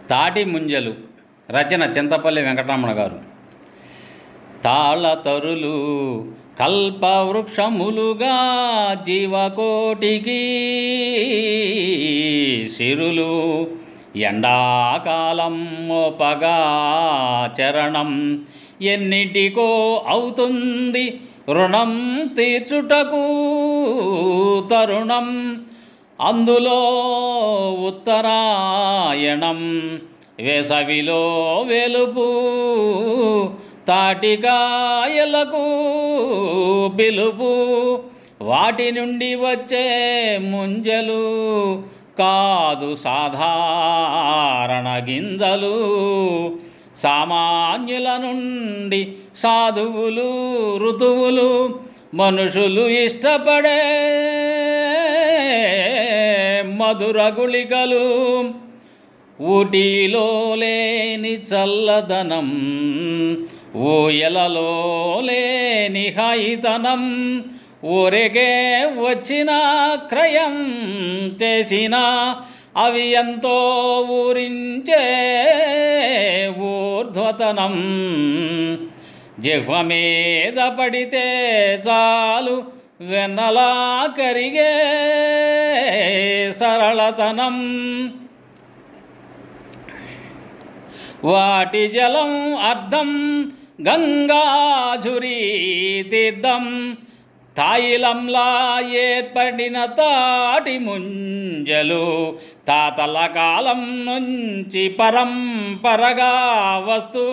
తాటి ముంజలు రచన చింతపల్లి వెంకటరమణ గారు. తాళతరులు కల్పవృక్షములుగా జీవకోటికి సిరులు ఎండాకాలం మోపగా చరణం ఎన్నిటికో అవుతుంది రుణం తీర్చుటకు తరుణం అందులో ఉత్తరాయణం వేసవిలో వెలుపు తాటికాయలకు పిలుపు వాటి నుండి వచ్చే ముంజలు కాదు సాధారణ గింజలు సామాన్యుల నుండి సాధువులు ఋతువులు మనుషులు ఇష్టపడే మధుర గుళికలు ఊటీలో లేని చల్లదనం ఊయలలో లేని హాయితనం ఊరికే వచ్చిన క్రయం చేసిన అవి ఎంతో ఊరించే ఊర్ధ్వతనం జిహ్వ మీద పడితే చాలు వెన్నలా కరిగే సరళతనం వాటి జలం అర్థం గంగాధురీ తీర్థం తాయిలంలా ఏర్పడిన తాటి ముంజలు తాతల కాలం నుంచి పరంపరగా వస్తూ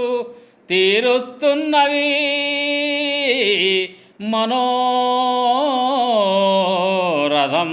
తీరుస్తున్నవి మనోరథం.